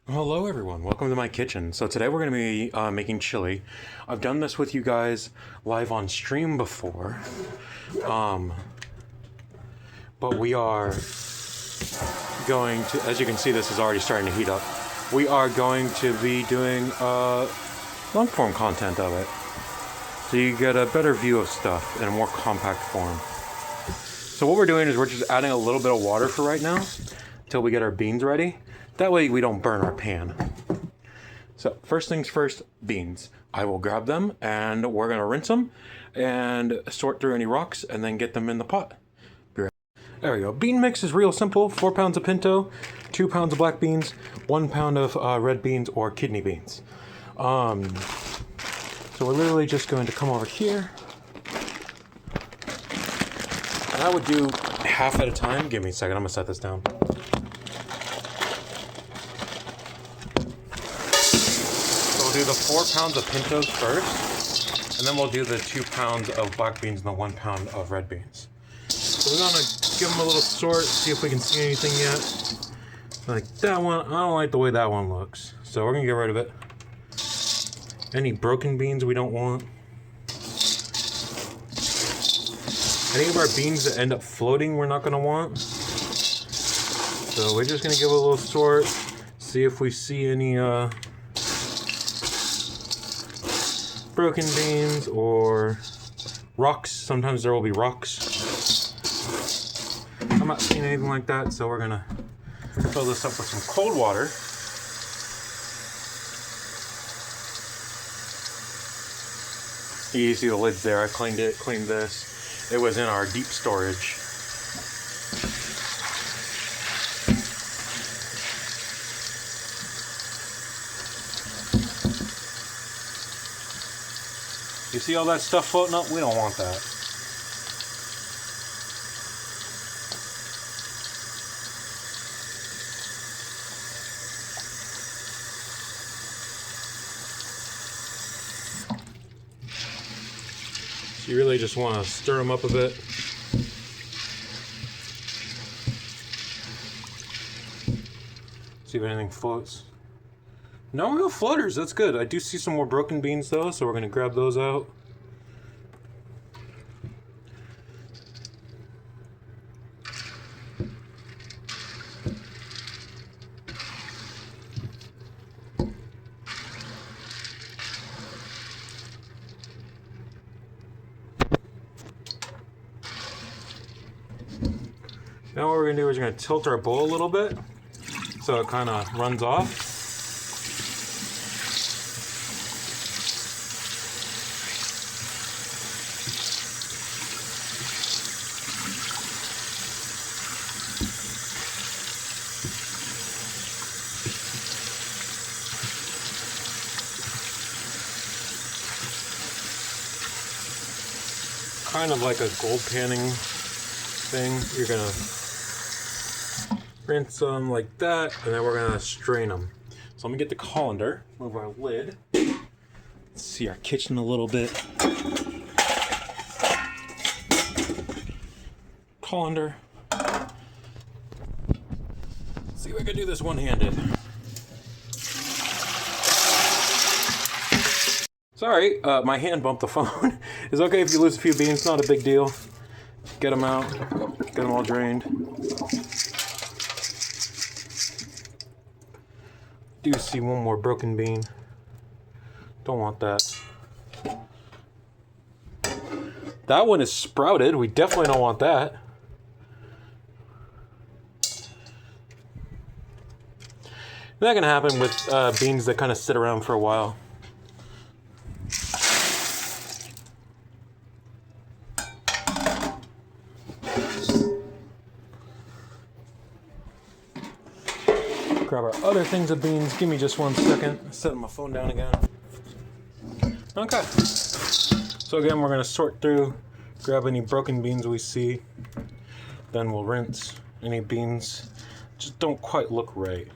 Hello everyone, welcome to my kitchen. So today we're going to be making chili. I've done this with you guys live on stream before, but we are going to, as you can see, this is already starting to heat up. We are going to be doing long form content of it, so you get a better view of stuff in a more compact form. So what we're doing is we're just adding a little bit of water for right now until we get our beans ready. That way we don't burn our pan. So first things first, beans. I will grab them and we're gonna rinse them and sort through any rocks and then get them in the pot. There we go. Bean mix is real simple. 4 pounds of pinto, 2 pounds of black beans, 1 pound of red beans or kidney beans. So we're literally just going to come over here. And I would do half at a time. Give me a second, I'm gonna set this down. Do the 4 pounds of pintos first, and then we'll do the 2 pounds of black beans and the 1 pound of red beans. So we're gonna give them a little sort, see if we can see anything yet. Like that one, I don't like the way that one looks, so we're gonna get rid of it. Any broken beans we don't want. Any of our beans that end up floating we're not gonna want. So we're just gonna give it a little sort, see if we see any broken beans or rocks. Sometimes there will be rocks. I'm not seeing anything like that, so we're gonna fill this up with some cold water. You see the lids there. I cleaned this. It was in our deep storage. You see all that stuff floating up? We don't want that. So you really just want to stir them up a bit. See if anything floats. No real floaters, that's good. I do see some more broken beans though, so we're gonna grab those out. Now what we're gonna do is we're gonna tilt our bowl a little bit so it kind of runs off. Kind of like a gold panning thing. You're gonna rinse them like that, and then we're gonna strain them. So let me get the colander, move our lid. Let's see our kitchen a little bit. Colander. Let's see if I can do this one-handed. Sorry, my hand bumped the phone. It's okay if you lose a few beans, not a big deal. Get them out, get them all drained. Do see one more broken bean. Don't want that. That one is sprouted. We definitely don't want that. That can happen with beans that kind of sit around for a while. Grab our other things of beans. Give me just 1 second. Setting my phone down again. Okay. So again, we're gonna sort through, grab any broken beans we see. Then we'll rinse any beans just don't quite look right.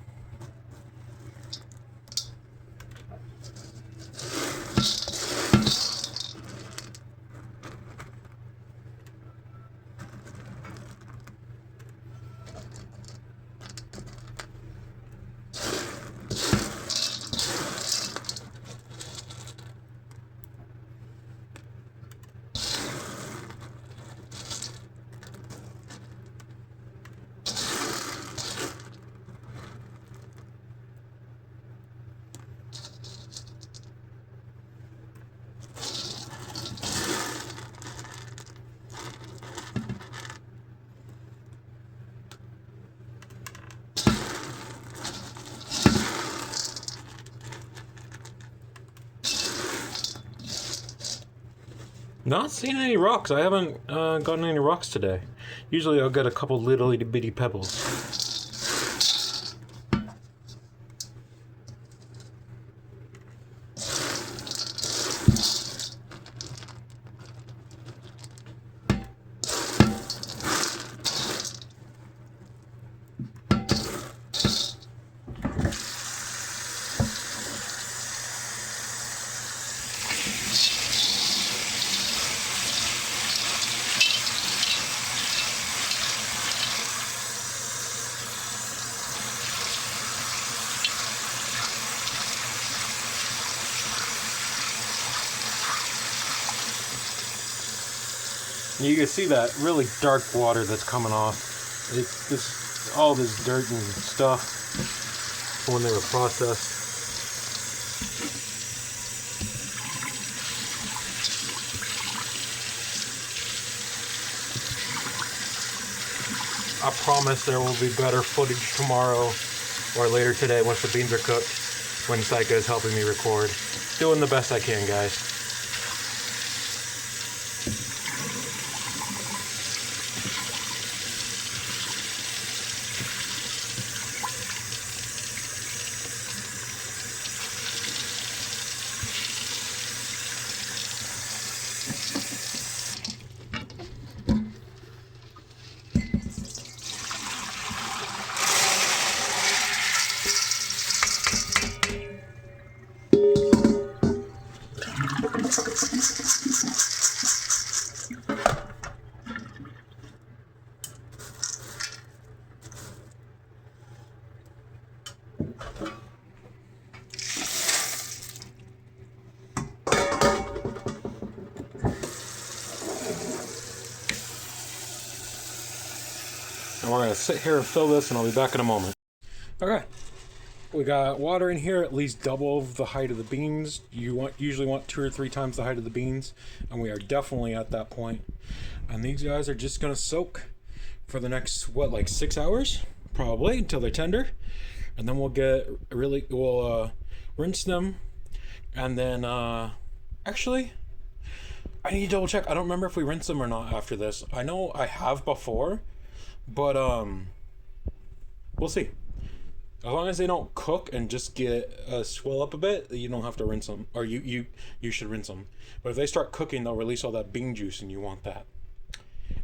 Not seeing any rocks. I haven't gotten any rocks today. Usually I'll get a couple little itty bitty pebbles. You can see that really dark water that's coming off. It's this, all this dirt and stuff when they were processed. I promise there will be better footage tomorrow or later today once the beans are cooked, when Saika is helping me record. Doing the best I can, guys. And we're going to sit here and fill this, and I'll be back in a moment. Okay. We got water in here at least double of the height of the beans. You usually want 2 or 3 times the height of the beans, and we are definitely at that point. And these guys are just going to soak for the next, what, like 6 hours? Probably, until they're tender. And then we'll rinse them. And then, actually, I need to double check. I don't remember if we rinse them or not after this. I know I have before, but we'll see. As long as they don't cook and just get swell up a bit, you don't have to rinse them, or you should rinse them. But if they start cooking, they'll release all that bean juice, and you want that.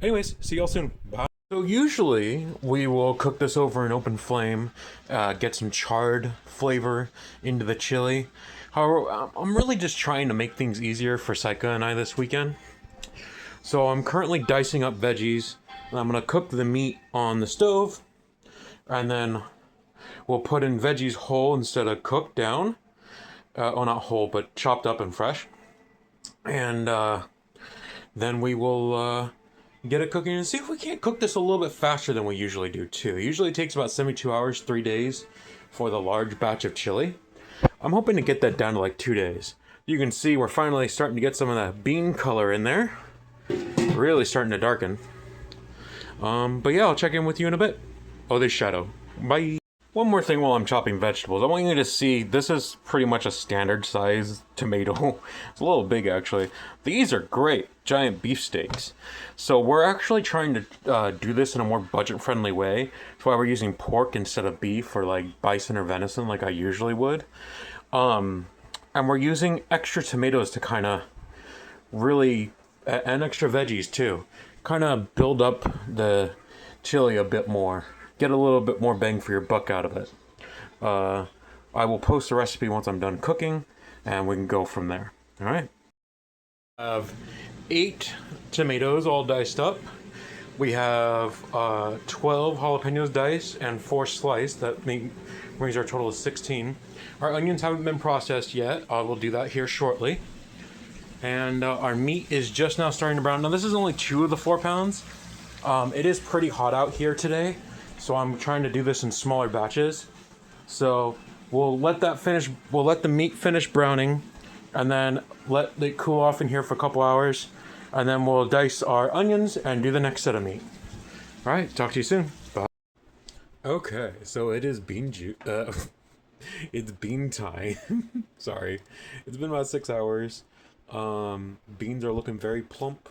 Anyways, see y'all soon. Bye. So usually we will cook this over an open flame, get some charred flavor into the chili. However, I'm really just trying to make things easier for Saika and I this weekend. So I'm currently dicing up veggies, and I'm gonna cook the meat on the stove, and then we'll put in veggies whole instead of cooked down. Oh, not whole, but chopped up and fresh. And then we will get it cooking and see if we can't cook this a little bit faster than we usually do too. It usually takes about 72 hours, 3 days for the large batch of chili. I'm hoping to get that down to like 2 days. You can see we're finally starting to get some of that bean color in there. Really starting to darken. But yeah, I'll check in with you in a bit. Oh, there's Shadow. Bye. One more thing while I'm chopping vegetables. I want you to see, this is pretty much a standard size tomato. It's a little big actually. These are great, giant beefsteaks. So we're actually trying to do this in a more budget-friendly way. That's why we're using pork instead of beef, or like bison or venison like I usually would. And we're using extra tomatoes to kind of really, and extra veggies too, kind of build up the chili a bit more. Get a little bit more bang for your buck out of it. I will post the recipe once I'm done cooking, and we can go from there. All right. I have 8 tomatoes all diced up. We have 12 jalapenos diced and 4 sliced. That brings our total to 16. Our onions haven't been processed yet. I will do that here shortly. And our meat is just now starting to brown. Now this is only 2 of the 4 pounds. It is pretty hot out here today, so I'm trying to do this in smaller batches. So we'll let that finish. We'll let the meat finish browning, and then let it cool off in here for a couple hours, and then we'll dice our onions and do the next set of meat. All right, talk to you soon. Bye. Okay, so it is it's bean time. Sorry, it's been about 6 hours. Beans are looking very plump,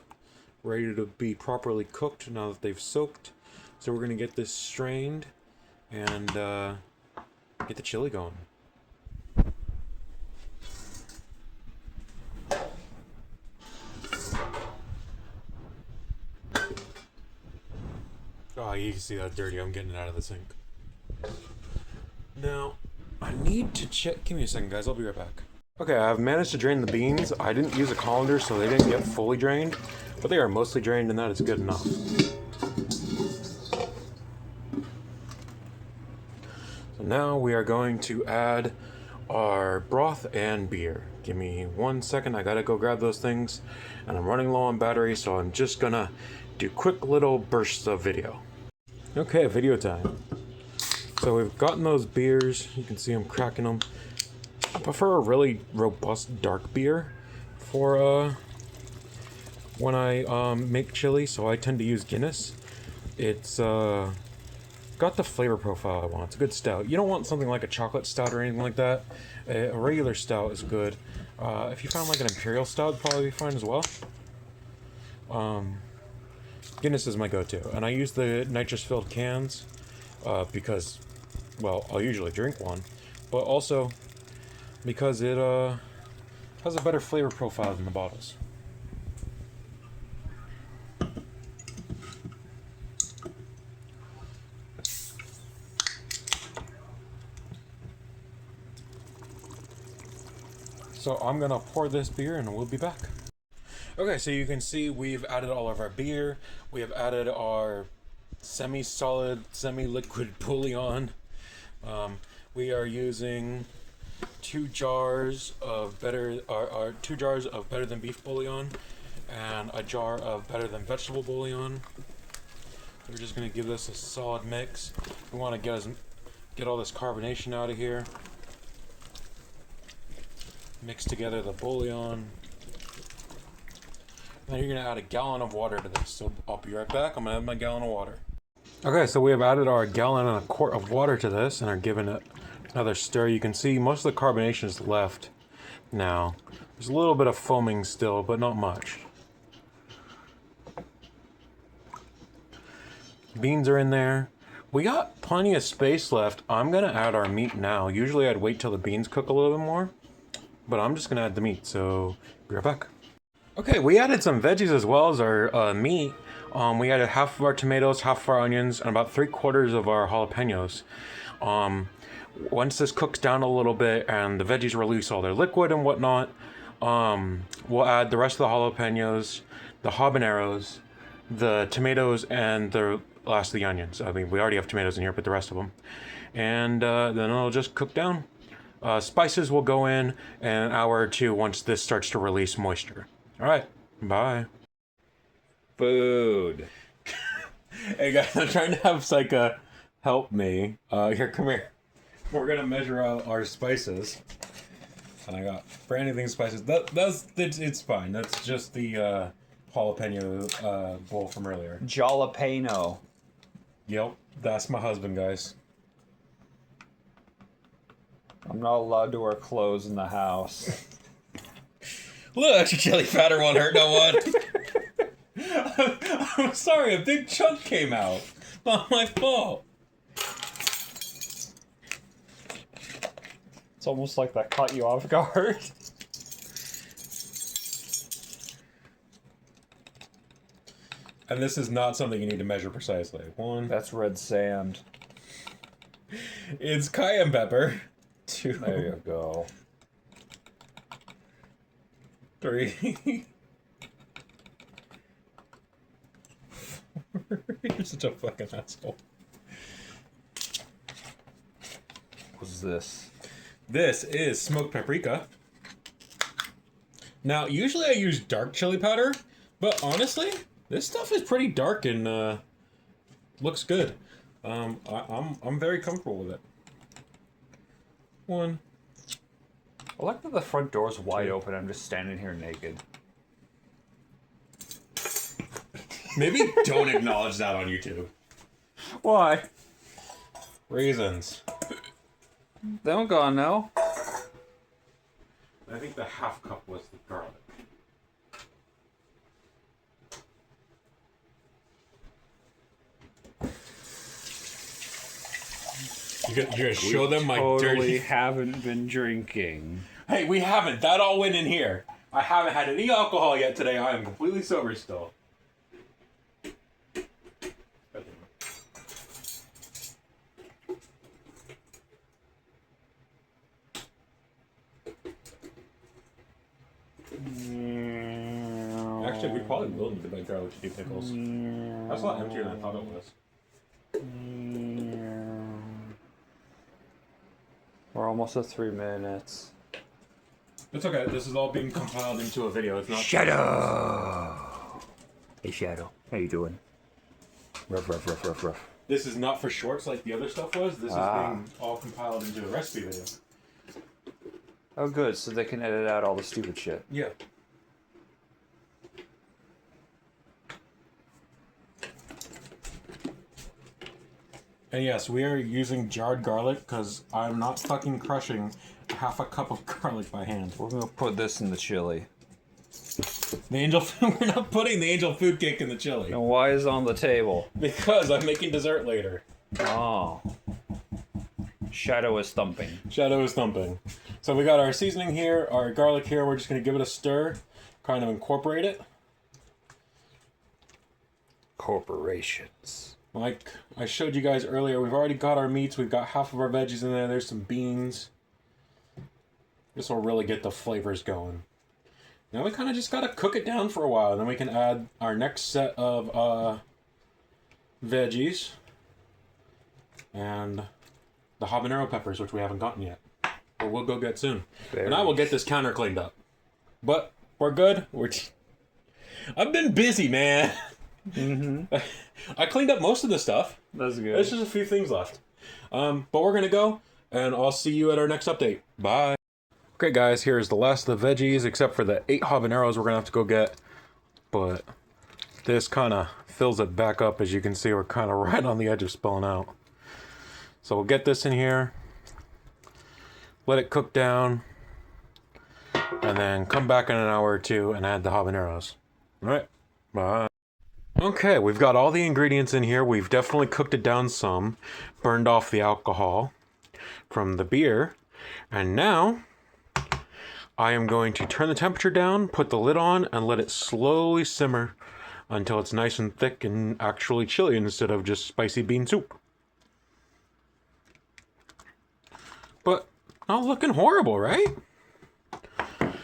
ready to be properly cooked now that they've soaked. So we're gonna get this strained and get the chili going. Oh, you can see that dirty. I'm getting it out of the sink. Now, I need to check. Give me a second, guys. I'll be right back. Okay, I've managed to drain the beans. I didn't use a colander, so they didn't get fully drained, but they are mostly drained, and that is good enough. So now we are going to add our broth and beer. Give me 1 second. I gotta go grab those things, and I'm running low on battery, so I'm just gonna do quick little bursts of video. Okay, video time. So we've gotten those beers. You can see I'm cracking them. I prefer a really robust dark beer for when I make chili, so I tend to use Guinness. It's got the flavor profile I want. It's a good stout. You don't want something like a chocolate stout or anything like that. A regular stout is good. If you found like an imperial stout, it'd probably be fine as well. Guinness is my go-to, and I use the nitrous-filled cans because, well, I'll usually drink one, but also because it has a better flavor profile than the bottles. So I'm gonna pour this beer and we'll be back. Okay, so you can see we've added all of our beer. We have added our semi-solid, semi-liquid bouillon. We are using 2 jars of better than beef bouillon and a jar of better than vegetable bouillon. We're just gonna give this a solid mix. We want to get all this carbonation out of here. Mix together the bouillon. Then you're gonna add a gallon of water to this. So I'll be right back. I'm gonna add my gallon of water. Okay, so we have added our gallon and a quart of water to this and are giving it another stir. You can see most of the carbonation is left now. There's a little bit of foaming still, but not much. Beans are in there. We got plenty of space left. I'm gonna add our meat now. Usually I'd wait till the beans cook a little bit more, but I'm just gonna add the meat, so be right back. Okay, we added some veggies as well as our meat. We added half of our tomatoes, half of our onions, and about 3/4 of our jalapenos. Once this cooks down a little bit and the veggies release all their liquid and whatnot, we'll add the rest of the jalapenos, the habaneros, the tomatoes, and the last of the onions. I mean, we already have tomatoes in here, but the rest of them. And then it'll just cook down. Spices will go in an hour or two once this starts to release moisture. All right, bye. Food. Hey guys, I'm trying to have Psycha help me. Here, come here. We're gonna measure out our spices. And I got brand new thing spices. It's fine. That's just the jalapeno bowl from earlier. Jalapeno. Yep, that's my husband, guys. I'm not allowed to wear clothes in the house. Little extra chili powder won't hurt no one. I'm sorry, a big chunk came out. Not my fault. It's almost like that caught you off guard. And this is not something you need to measure precisely. 1. That's red sand. It's cayenne pepper. 2. There you go. 3. You're such a fucking asshole. What's this? This is smoked paprika. Now, usually I use dark chili powder, but honestly, this stuff is pretty dark and looks good. I'm very comfortable with it. 1. I like that the front door's wide open. I'm just standing here naked. Maybe don't acknowledge that on YouTube. Why? Raisins. They don't go on now. I think the half cup was the garlic. You're gonna show them my Totally dirty... haven't been drinking. Hey, we haven't. That all went in here. I haven't had any alcohol yet today. I am completely sober still. Actually, we probably will need to make garlic chili pickles. That's a lot emptier than I thought it was. We're almost at 3 minutes. It's okay. This is all being compiled into a video. It's not. Shadow. Hey, Shadow. How you doing? Ruff, ruff, ruff, ruff, ruff. This is not for shorts like the other stuff was. This is being all compiled into a recipe video. Oh, good. So they can edit out all the stupid shit. Yeah. And yes, we are using jarred garlic because I'm not fucking crushing half a cup of garlic by hand. We're gonna put this in the chili. The angel food, we're not putting the angel food cake in the chili. And why is it on the table? Because I'm making dessert later. Oh. Shadow is thumping. Shadow is thumping. So we got our seasoning here, our garlic here. We're just going to give it a stir, kind of incorporate it. Corporations. Like I showed you guys earlier, we've already got our meats. We've got half of our veggies in there. There's some beans. This will really get the flavors going. Now we kind of just got to cook it down for a while. Then we can add our next set of veggies. And the habanero peppers, which we haven't gotten yet. But we'll go get soon. And I will get this counter cleaned up. But we're good. I've been busy, man. Mm-hmm. I cleaned up most of the stuff. That's good. There's just a few things left. But we're going to go, and I'll see you at our next update. Bye. Okay, guys, here's the last of the veggies, except for the 8 habaneros we're going to have to go get. But this kind of fills it back up. As you can see, we're kind of right on the edge of spilling out. So we'll get this in here, let it cook down, and then come back in an hour or two and add the habaneros. All right, bye. Okay, we've got all the ingredients in here. We've definitely cooked it down some, burned off the alcohol from the beer, and now I am going to turn the temperature down, put the lid on, and let it slowly simmer until it's nice and thick and actually chili instead of just spicy bean soup. But not looking horrible, right?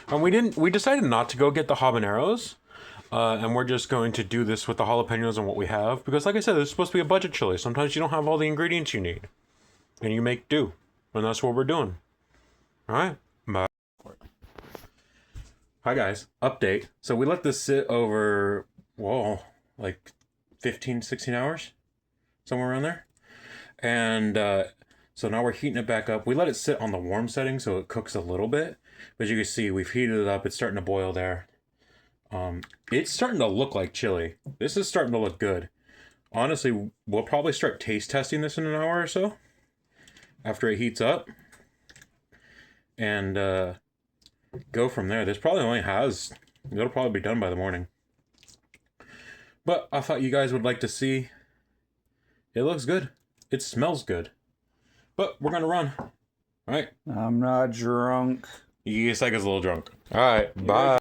And we decided not to go get the habaneros. And we're just going to do this with the jalapenos and what we have. Because like I said, this is supposed to be a budget chili. Sometimes you don't have all the ingredients you need. And you make do. And that's what we're doing. Alright, bye. Hi guys, update. So we let this sit over, like 15, 16 hours? Somewhere around there. And so now we're heating it back up. We let it sit on the warm setting so it cooks a little bit. But as you can see, we've heated it up. It's starting to boil there. It's starting to look like chili. This is starting to look good. Honestly, we'll probably start taste testing this in an hour or so. After it heats up. And go from there. This probably only has... It'll probably be done by the morning. But I thought you guys would like to see. It looks good. It smells good. But we're going to run. Alright. I'm not drunk. You guess I was a little drunk. Alright, bye.